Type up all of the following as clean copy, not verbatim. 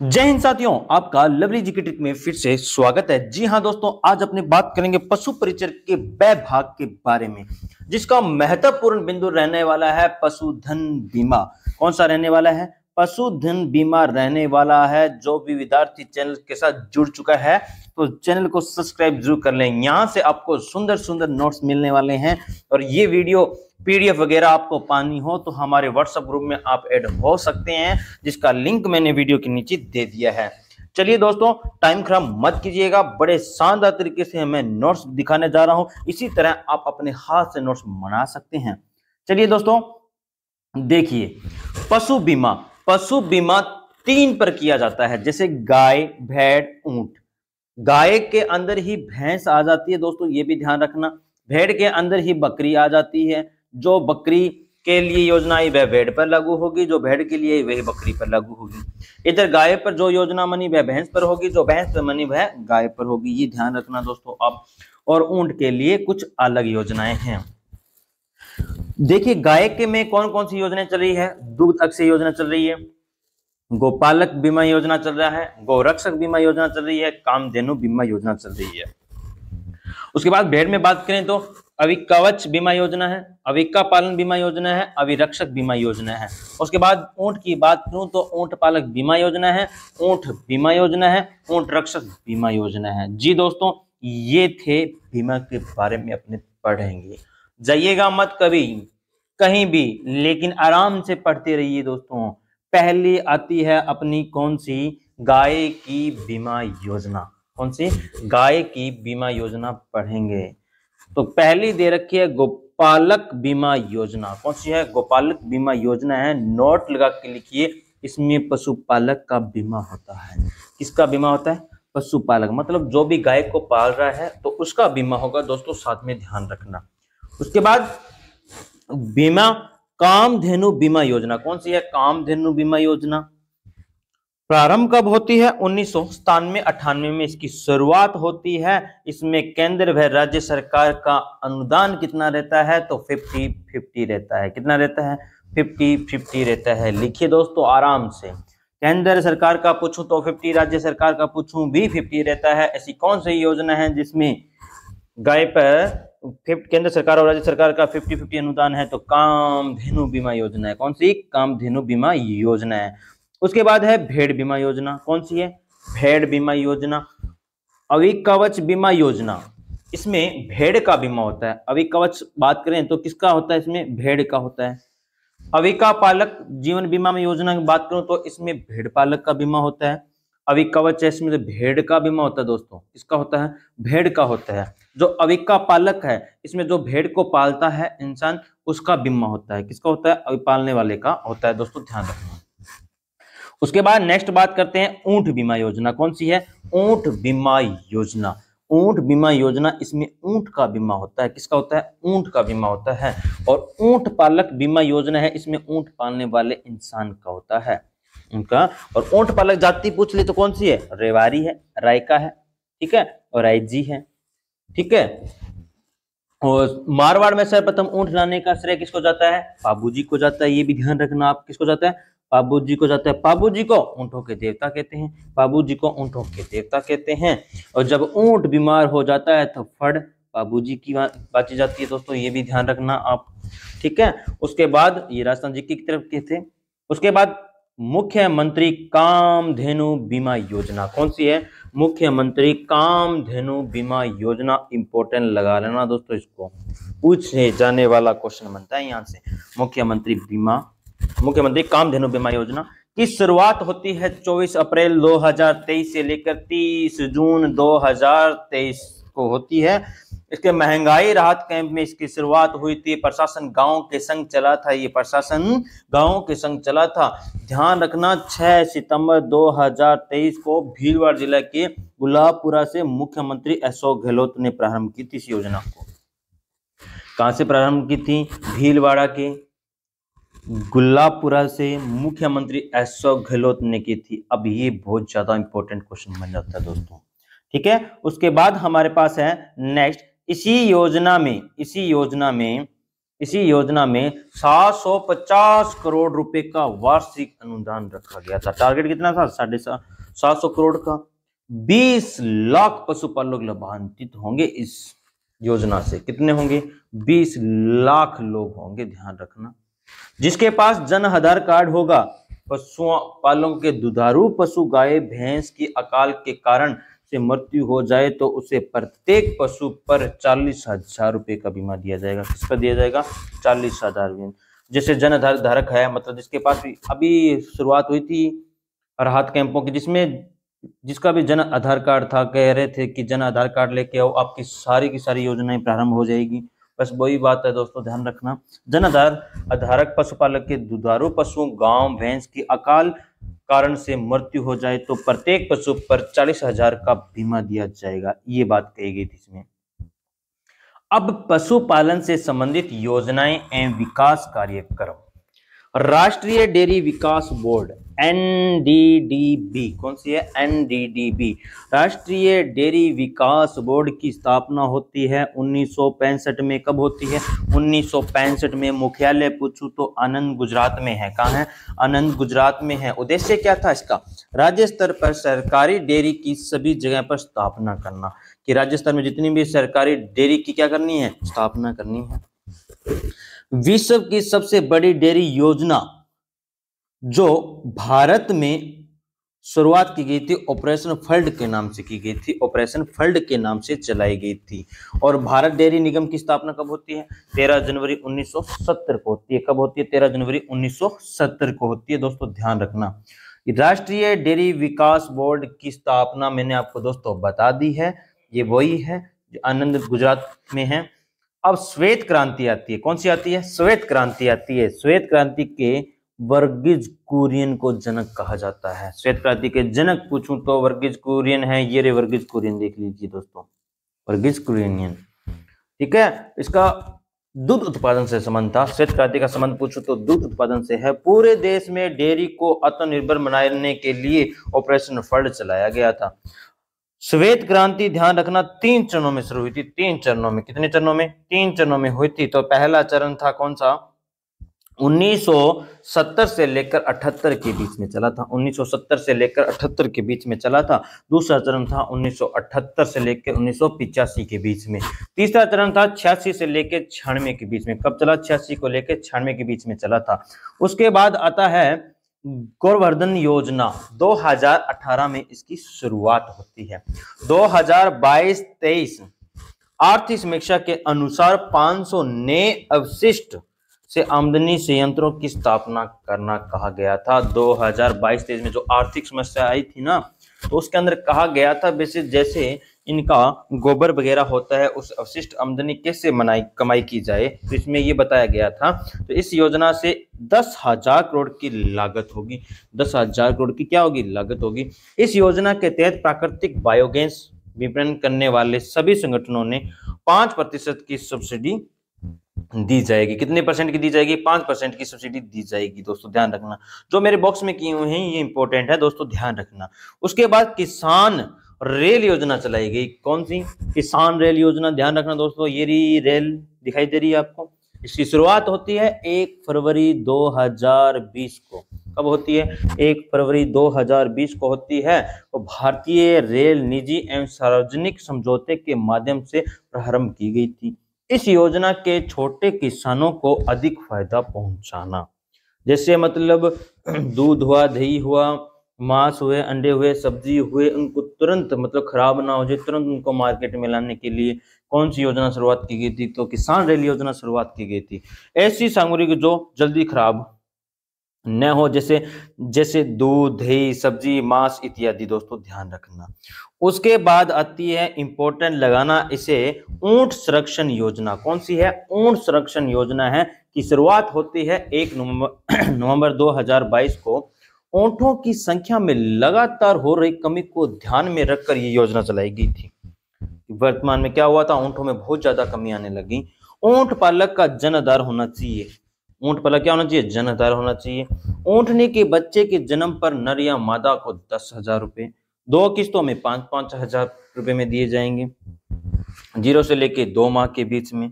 जय हिंद साथियों, आपका लवली जी की ट्रिक में फिर से स्वागत है। जी हां दोस्तों, आज अपने बात करेंगे पशु परिचर के व्यय भाग के बारे में, जिसका महत्वपूर्ण बिंदु रहने वाला है पशुधन बीमा। कौन सा रहने वाला है? पशुधन बीमा रहने वाला है। जो भी विद्यार्थी चैनल के साथ जुड़ चुका है तो चैनल को सब्सक्राइब जरूर कर लें। यहाँ से आपको सुंदर सुंदर नोट्स मिलने वाले हैं और ये वीडियो पीडीएफ वगैरह आपको पानी हो तो हमारे व्हाट्सएप ग्रुप में आप ऐड हो सकते हैं, जिसका लिंक मैंने वीडियो के नीचे दे दिया है। चलिए दोस्तों, टाइम खराब मत कीजिएगा, बड़े शानदार तरीके से मैं नोट्स दिखाने जा रहा हूं। इसी तरह आप अपने हाथ से नोट्स बना सकते हैं। चलिए दोस्तों देखिए, पशु बीमा 3 पर किया जाता है, जैसे गाय, भेड़, ऊंट। गाय के अंदर ही भैंस आ जाती है दोस्तों, ये भी ध्यान रखना। भेड़ के अंदर ही बकरी आ जाती है। जो बकरी के लिए योजना आई वह भेड़ पर लागू होगी, जो भेड़ के लिए वही बकरी पर लागू होगी। इधर गाय पर जो योजना बनी वह भैंस पर होगी, जो भैंस पर बनी वह गाय पर होगी। ये ध्यान रखना दोस्तों आप। और ऊंट के लिए कुछ अलग योजनाएं हैं। देखिए, गाय के में कौन कौन सी योजनाएं चल रही है? दूध अक्षय योजना चल रही है, गोपालक बीमा योजना चल रहा है, गौरक्षक बीमा योजना चल रही है, कामधेनु बीमा योजना चल रही है। उसके बाद भेड़ में बात करें तो अविकवच बीमा योजना है, अविका पालन बीमा योजना है, अविरक्षक बीमा योजना है। उसके बाद ऊंट की बात करूं तो ऊंट पालक बीमा योजना है, ऊंट बीमा योजना है, ऊंट रक्षक बीमा योजना है। जी दोस्तों, ये थे बीमा के बारे में अपने पढ़ेंगे। जाइएगा मत कभी कहीं भी, लेकिन आराम से पढ़ते रहिए दोस्तों। पहले आती है अपनी कौन सी? गाय की बीमा योजना। कौन सी? गाय की बीमा योजना पढ़ेंगे। तो पहली दे रखी है गोपालक बीमा योजना। कौन सी है? गोपालक बीमा योजना है। नोट लगा के लिखिए, इसमें पशुपालक का बीमा होता है। किसका बीमा होता है? पशुपालक, मतलब जो भी गाय को पाल रहा है तो उसका बीमा होगा दोस्तों, साथ में ध्यान रखना। उसके बाद बीमा कामधेनु बीमा योजना। कौन सी है? कामधेनु बीमा योजना। प्रारंभ कब होती है? 1997-98 में इसकी शुरुआत होती है। इसमें केंद्र व राज्य सरकार का अनुदान कितना रहता है? तो 50-50 रहता है। कितना रहता है? 50-50 रहता है। लिखिए दोस्तों आराम से। केंद्र सरकार का पूछूं तो 50, राज्य सरकार का पूछूं भी 50 रहता है। ऐसी कौन सी योजना है जिसमें गाय पर केंद्र सरकार और राज्य सरकार का 50-50 अनुदान है? तो कामधेनु बीमा योजना है। कौन सी? कामधेनु बीमा योजना है। उसके बाद है भेड़ बीमा योजना। कौन सी है? भेड़ बीमा योजना। अविकवच बीमा योजना, इसमें भेड़ का बीमा होता है। अविकवच बात करें तो किसका होता है? इसमें भेड़ का होता है। अविका पालक जीवन बीमा में योजना की बात करूं तो इसमें भेड़ पालक का बीमा होता है। अविकवच इसमें तो भेड़ का बीमा होता है दोस्तों। किसका होता है? भेड़ का होता है। जो अविका पालक है, इसमें जो भेड़ को पालता है इंसान, उसका बीमा होता है। किसका होता है? पालने वाले का होता है दोस्तों, ध्यान रखना। उसके बाद नेक्स्ट बात करते हैं ऊंट बीमा योजना। कौन सी है? ऊंट बीमा योजना। ऊंट बीमा योजना, इसमें ऊंट का बीमा होता है। किसका होता है? ऊंट का बीमा होता है। और ऊंट पालक बीमा योजना है, इसमें ऊंट पालने वाले इंसान का होता है उनका। और ऊंट पालक जाति पूछ ले तो कौन सी है? रेवारी है, रायका है, ठीक है, और रायजी है, ठीक है। और मारवाड़ में सर्वप्रथम ऊंट लाने का श्रेय किसको जाता है? पाबूजी को जाता है। ये भी ध्यान रखना आप। किसको जाता है? पाबूजी को जाता है। पाबूजी को ऊंटों के देवता कहते हैं। पाबूजी को ऊंटों के देवता कहते हैं। और जब ऊंट बीमार हो जाता है तो फड़ पाबूजी की बाची जाती है दोस्तों, ये भी ध्यान रखना आप, ठीक है। उसके बाद ये राजस्थान जी की तरफ के थे। उसके बाद मुख्यमंत्री कामधेनु बीमा योजना। कौन सी है? मुख्यमंत्री कामधेनु बीमा योजना। इंपॉर्टेंट लगा लेना दोस्तों, इसको पूछे जाने वाला क्वेश्चन बनता है यहाँ से। मुख्यमंत्री कामधेनु बीमा योजना की शुरुआत होती है 24 अप्रैल 2023 से लेकर 30 जून 2023 को होती है। इसके महंगाई राहत कैंप में इसकी शुरुआत हुई थी। प्रशासन गांव के संग चला था। ये प्रशासन गांव के संग चला था। ध्यान रखना, 6 सितंबर 2023 को भीलवाड़ा जिला के गुलाबपुरा से मुख्यमंत्री अशोक गहलोत ने प्रारंभ की थी इस योजना को। कहां से प्रारंभ की थी? भीलवाड़ा के गुलाबपुरा से मुख्यमंत्री अशोक गहलोत ने की थी। अब ये बहुत ज्यादा इंपॉर्टेंट क्वेश्चन बन जाता है दोस्तों, ठीक है। उसके बाद हमारे पास है नेक्स्ट, इसी योजना में 750 करोड़ रुपए का वार्षिक अनुदान रखा गया था। टारगेट कितना था? 700 करोड़ का। 20 लाख पशुपालक लाभान्वित होंगे इस योजना से। कितने होंगे? 20 लाख लोग होंगे, ध्यान रखना। जिसके पास जन आधार कार्ड होगा, पशुओं पालकों के दुधारू पशु गाय भैंस की अकाल के कारण से मृत्यु हो जाए तो उसे प्रत्येक पशु पर 40,000 रुपए का बीमा दिया जाएगा। किस पर दिया जाएगा? 40,000। जैसे जन आधार धारक है, मतलब जिसके पास भी अभी शुरुआत हुई थी राहत कैंपों की, जिसमें जिसका भी जन आधार कार्ड था, कह रहे थे कि जन आधार कार्ड लेके आओ, आपकी सारी की सारी योजनाएं प्रारंभ हो जाएगी। बस वही बात है दोस्तों, ध्यान रखना। जन आधार आधारक पशुपालक के दुधारू पशु गांव भैंस की अकाल कारण से मृत्यु हो जाए तो प्रत्येक पशु पर 40,000 का बीमा दिया जाएगा। ये बात कही गई थी इसमें। अब पशुपालन से संबंधित योजनाएं एवं विकास कार्यक्रम। राष्ट्रीय डेयरी विकास बोर्ड एनडीडीबी, कौन सी है? एनडीडीबी, राष्ट्रीय डेयरी विकास बोर्ड की स्थापना होती है 1965 में। कब होती है? 1965 में। मुख्यालय पूछूं तो आनंद गुजरात में है। कहाँ है? आनंद गुजरात में है। उद्देश्य क्या था इसका? राज्य स्तर पर सरकारी डेयरी की सभी जगह पर स्थापना करना, कि राज्य स्तर में जितनी भी सरकारी डेयरी की क्या करनी है? स्थापना करनी है। विश्व की सबसे बड़ी डेयरी योजना जो भारत में शुरुआत की गई थी, ऑपरेशन फ्लड के नाम से की गई थी। ऑपरेशन फ्लड के नाम से चलाई गई थी। और भारत डेयरी निगम की स्थापना कब होती है? 13 जनवरी 1970 को होती है। कब होती है? 13 जनवरी 1970 को होती है। दोस्तों ध्यान रखना, राष्ट्रीय डेयरी विकास बोर्ड की स्थापना मैंने आपको दोस्तों बता दी है। ये वही है जो आनंद गुजरात में है। अब श्वेत क्रांति आती है। कौन सी आती है? श्वेत क्रांति आती है। श्वेत क्रांति के वर्गीज कुरियन को जनक कहा जाता है। श्वेत क्रांति के जनक पूछूं तो वर्गीज कुरियन है। ये रे वर्गीज कुरियन, देख लीजिए दोस्तों, वर्गीज कुरियन। ठीक है, इसका दूध उत्पादन से संबंध था। श्वेत क्रांति का संबंध पूछूं तो दूध उत्पादन से है। पूरे देश में डेयरी को आत्मनिर्भर बनाने के लिए ऑपरेशन फ्लड चलाया गया था। श्वेत क्रांति, ध्यान रखना, 3 चरणों में शुरू हुई थी। 3 चरणों में। कितने चरणों में? 3 चरणों में हुई थी। तो पहला चरण था कौन सा? 1970 से लेकर 78 के बीच में चला था। 1970 से लेकर 78 के बीच में चला था। दूसरा चरण था 1978 से लेकर 1985 के बीच में। तीसरा चरण था 86 से लेकर 96 के बीच में। कब चला? 86 को लेकर 96 के बीच में चला था। उसके बाद आता है गोवर्धन योजना। 2018 में इसकी शुरुआत होती है। 2022-23 आर्थिक समीक्षा के अनुसार 500 नए अवशिष्ट से आमदनी संयंत्रों की स्थापना करना कहा गया था। 2022-23 में जो आर्थिक समस्या आई थी ना, तो उसके अंदर कहा गया था वैसे जैसे इनका गोबर वगैरह होता है, उस अवशिष्ट आमदनी कैसे कमाई की जाए, तो इसमें ये बताया गया था। तो इस योजना से 10,000 करोड़ की लागत होगी। 10,000 करोड़ की क्या होगी? लागत होगी। इस योजना के तहत प्राकृतिक बायोगैस विपणन करने वाले सभी संगठनों ने 5% की सब्सिडी दी जाएगी। कितने परसेंट की दी जाएगी? 5% की सब्सिडी दी जाएगी। दोस्तों ध्यान रखना, जो मेरे बॉक्स में किए हुए हैं ये इंपॉर्टेंट है दोस्तों, ध्यान रखना। उसके बाद किसान रेल योजना चलाई गई। कौन सी? किसान रेल योजना। ध्यान रखना दोस्तों, ये रेल दिखाई दे रही है आपको। इसकी शुरुआत होती है 1 फरवरी 2020 को। कब होती है? 1 फरवरी 2020 को होती है। और भारतीय रेल निजी एवं सार्वजनिक समझौते के माध्यम से प्रारंभ की गई थी। इस योजना के छोटे किसानों को अधिक फायदा पहुंचाना, जैसे मतलब दूध हुआ, दही हुआ, मांस हुए, अंडे हुए, सब्जी हुए, उनको तुरंत मतलब खराब ना हो जाए, तुरंत उनको मार्केट में लाने के लिए कौन सी योजना शुरुआत की गई थी? तो किसान रेल योजना शुरुआत की गई थी। ऐसी सामग्री जो जल्दी खराब न हो, जैसे दूध, दही, सब्जी, मांस इत्यादि। दोस्तों ध्यान रखना। उसके बाद आती है इंपॉर्टेंट लगाना इसे, ऊंट संरक्षण योजना। कौन सी है? ऊंट संरक्षण योजना है कि शुरुआत होती है 1 नवंबर 2022 को। ऊंटों की संख्या में लगातार हो रही कमी को ध्यान में रखकर ये योजना चलाई गई थी। वर्तमान में क्या हुआ था? ऊंटों में बहुत ज्यादा कमी आने लगी। ऊंट पालक का जन आधार होना चाहिए। ऊंट पालक क्या होना चाहिए? जन आधार होना चाहिए। ऊंटनी के बच्चे के जन्म पर नर या मादा को 10,000 रुपए 2 किस्तों में 5-5 हजार रुपए में दिए जाएंगे, 0 से लेके 2 माह के बीच में।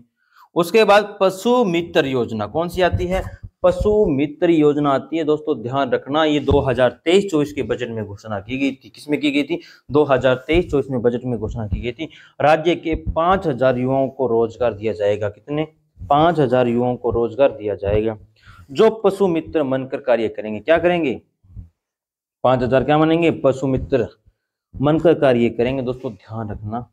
उसके बाद पशु मित्र योजना। कौन सी आती है? पशु मित्र योजना आती है दोस्तों, ध्यान रखना। ये 2023-24 के बजट में घोषणा की गई थी। किसमें की गई थी? 2023-24 में बजट में घोषणा की गई थी। राज्य के 5000 युवाओं को रोजगार दिया जाएगा। कितने? 5000 युवाओं को रोजगार दिया जाएगा जो पशु मित्र बनकर कार्य करेंगे। क्या करेंगे? 5000 क्या बनेंगे? पशु मित्र बनकर कार्य करेंगे दोस्तों, ध्यान रखना।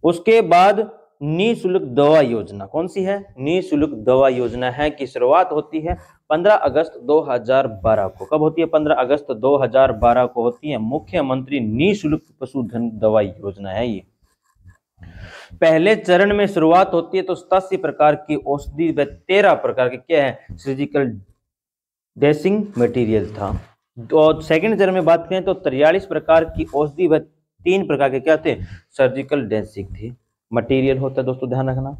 उसके बाद निःशुल्क दवा योजना कौन सी है? निःशुल्क दवा योजना है कि शुरुआत होती है 15 अगस्त 2012 को। कब होती है? 15 अगस्त 2012 को होती है। मुख्यमंत्री निःशुल्क पशुधन दवा योजना है ये। पहले चरण में शुरुआत होती है तो 87 प्रकार की औषधि व 13 प्रकार के क्या है? सर्जिकल ड्रेसिंग मटेरियल था। और सेकंड चरण में बात करें तो 43 प्रकार की औषधि व 3 प्रकार के क्या थे? सर्जिकल ड्रेसिंग थे, मटेरियल होता है दोस्तों, ध्यान रखना।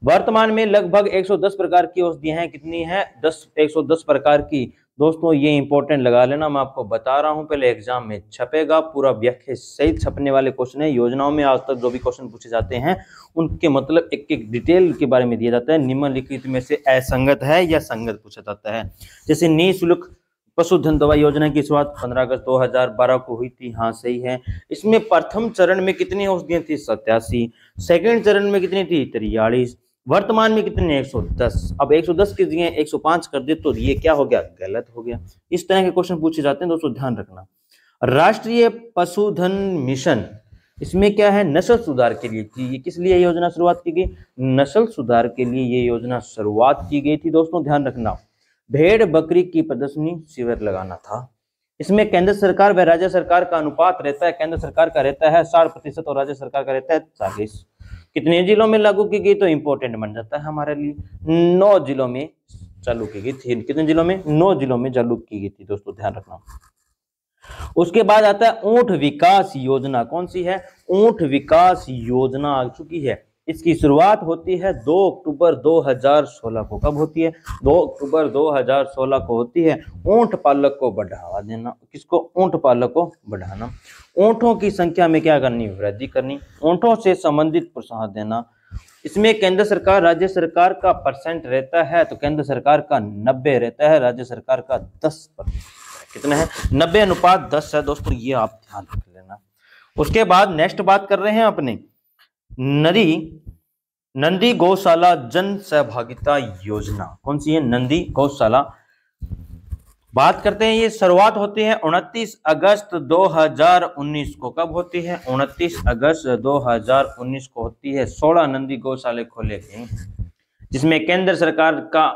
वर्तमान में लगभग 110 प्रकार की औषधियां हैं। कितनी है? 110 प्रकार की। दोस्तों ये इंपॉर्टेंट लगा लेना, मैं आपको बता रहा हूं, पहले एग्जाम में छपेगा, पूरा व्याख्या सहित छपने वाले क्वेश्चन है। योजनाओं में आज तक जो भी क्वेश्चन पूछे जाते हैं उनके मतलब एक एक डिटेल के बारे में दिया जाता है। निम्नलिखित में से असंगत है या संगत पूछा जाता है। जैसे निःशुल्क पशुधन दवा योजना की शुरुआत 15 अगस्त 2012 को हुई थी। हाँ सही है। इसमें प्रथम चरण में कितनी औषधियां थी? 87। सेकंड चरण में कितनी थी? 43। वर्तमान में कितने? 110। अब 110 की जगह 105 कर दे तो ये क्या हो गया? गलत हो गया। इस तरह के क्वेश्चन पूछे जाते हैं दोस्तों, ध्यान रखना। राष्ट्रीय पशुधन मिशन, इसमें क्या है? नस्ल सुधार के लिए की। ये किस लिए योजना शुरुआत की गई? नस्ल सुधार के लिए ये योजना शुरुआत की गई थी दोस्तों, ध्यान रखना। भेड़ बकरी की प्रदर्शनी शिविर लगाना था। इसमें केंद्र सरकार व राज्य सरकार का अनुपात रहता है। केंद्र सरकार का रहता है 60% और राज्य सरकार का रहता है 40। कितने जिलों में लागू की गई? तो इंपॉर्टेंट बन जाता है हमारे लिए। 9 जिलों में चालू की गई थी। कितने जिलों में? 9 जिलों में चालू की गई थी दोस्तों, ध्यान रखना। उसके बाद आता है ऊंट विकास योजना। कौन सी है? ऊंट विकास योजना आ चुकी है। इसकी शुरुआत होती है 2 अक्टूबर 2016 को। कब होती है? 2 अक्टूबर 2016 को होती है। ऊंट पालक को बढ़ावा देना। किसको? ऊंट पालक को बढ़ाना। ऊंटों की संख्या में क्या करनी? वृद्धि करनी। ऊंटों से संबंधित प्रोत्साहन देना। इसमें केंद्र सरकार राज्य सरकार का परसेंट रहता है, तो केंद्र सरकार का 90 रहता है, राज्य सरकार का 10%। कितना है? 90:10 है दोस्तों, ये आप ध्यान रख लेना। उसके बाद नेक्स्ट बात कर रहे हैं अपने नंदी गौशाला जन सहभागिता योजना। कौन सी है? नंदी गौशाला। बात करते हैं, ये शुरुआत होती है 29 अगस्त 2019 को। कब होती है? 29 अगस्त 2019 को होती है। 16 नंदी गौशाले खोले गए जिसमें केंद्र सरकार का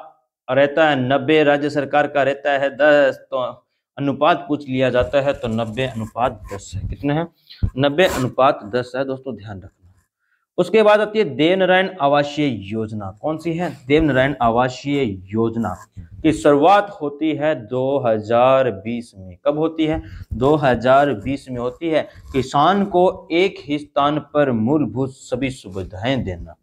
रहता है 90, राज्य सरकार का रहता है 10। तो अनुपात पूछ लिया जाता है तो 90:10 है। कितने हैं? 90:10 है दोस्तों, ध्यान रखना। उसके बाद आती है देवनारायण आवासीय योजना। कौन सी है? देवनारायण आवासीय योजना की शुरुआत होती है 2020 में। कब होती है? 2020 में होती है। किसान को एक ही स्थान पर मूलभूत सभी सुविधाएं देना।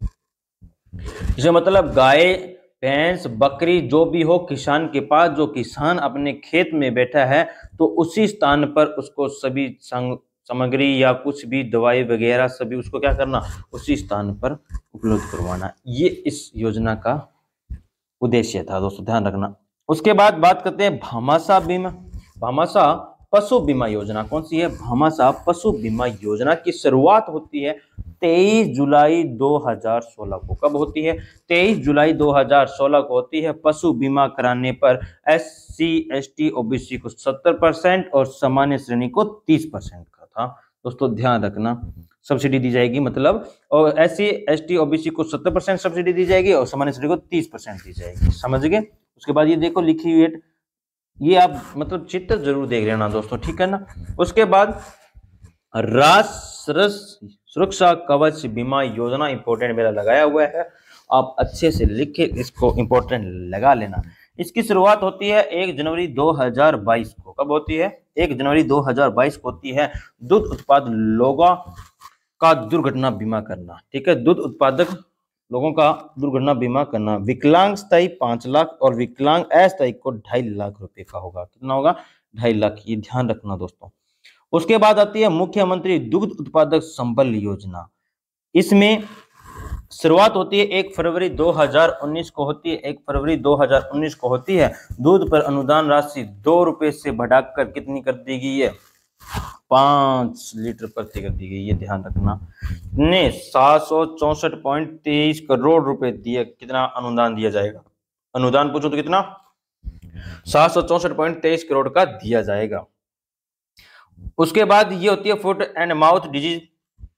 इसे मतलब गाय भैंस बकरी जो भी हो किसान के पास, जो किसान अपने खेत में बैठा है तो उसी स्थान पर उसको सभी सामग्री या कुछ भी दवाई वगैरह सभी उसको क्या करना? उसी स्थान पर उपलब्ध करवाना। ये इस योजना का उद्देश्य था दोस्तों, ध्यान रखना। उसके बाद बात करते हैं भामाशाह बीमा। भामाशाह पशु बीमा योजना। कौन सी है? भामाशाह पशु बीमा योजना की शुरुआत होती है 23 जुलाई 2016 को। कब होती है? 23 जुलाई 2016 को होती है। पशु बीमा कराने पर SC ST OBC को 70% और सामान्य श्रेणी को 30% का था दोस्तों, ध्यान रखना। सब्सिडी दी जाएगी मतलब, और SC ST OBC को 70% सब्सिडी दी जाएगी और सामान्य श्रेणी को 30% दी जाएगी। समझ गए? उसके बाद ये देखो लिखी हुई है, ये आप मतलब चित्र जरूर देख लेना दोस्तों, ठीक है ना। उसके बाद राष्ट्रीय सुरक्षा कवच बीमा योजना, इंपॉर्टेंट मेरा लगाया हुआ है, आप अच्छे से लिख के इसको इंपॉर्टेंट लगा लेना। इसकी शुरुआत होती है 1 जनवरी 2022 को। कब होती है? 1 जनवरी 2022 को होती है। दूध उत्पादक लोगों का दुर्घटना बीमा करना। ठीक है, दूध उत्पादक लोगों का दुर्घटना बीमा करना। विकलांग स्थायी 5 लाख और विकलांग अस्थायी को 2.5 लाख रुपए का होगा। कितना होगा? 2.5 लाख। ये ध्यान रखना दोस्तों। उसके बाद आती है मुख्यमंत्री दुग्ध उत्पादक संबल योजना। इसमें शुरुआत होती है 1 फरवरी 2019 को होती है, 1 फरवरी 2019 को होती है। दूध पर अनुदान राशि 2 रुपए से बढ़ाकर कितनी कर दी गई है? 5 लीटर प्रति कर दी गई, ये ध्यान रखना। ने 764.23 करोड़ रुपए दिए, कितना अनुदान दिया जाएगा? अनुदान पूछो तो कितना? 764.23 करोड़ का दिया जाएगा। उसके बाद ये होती है फुट एंड माउथ डिजीज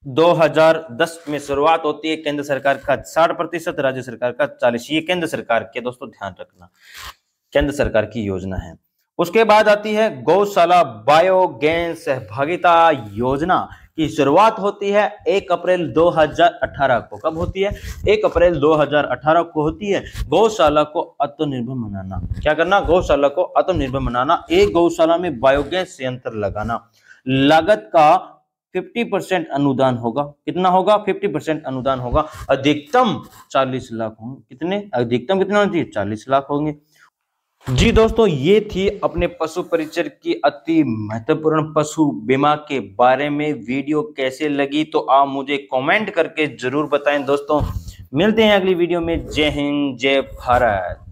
2010 में शुरुआत होती है। केंद्र सरकार का 60%, राज्य सरकार का 40%। ये केंद्र सरकार के, दोस्तों ध्यान रखना, केंद्र सरकार की योजना है। उसके बाद आती है गौशाला बायोगैस सहभागिता योजना की शुरुआत होती है 1 अप्रैल 2018 को। कब होती है? 1 अप्रैल 2018 को होती है। गौशाला को आत्मनिर्भर बनाना, क्या करना? गौशाला को आत्मनिर्भर बनाना। एक गौशाला में बायोगैस संयंत्र लगाना। लागत का 50% अनुदान होगा। कितना होगा? 50% अनुदान होगा। अधिकतम 40 लाख होंगे। कितने? अधिकतम कितना होना चाहिए? 40 लाख होंगे। जी दोस्तों, ये थी अपने पशु परिचर की अति महत्वपूर्ण पशु बीमा के बारे में। वीडियो कैसे लगी तो आप मुझे कमेंट करके जरूर बताएं। दोस्तों मिलते हैं अगली वीडियो में। जय हिंद, जय भारत।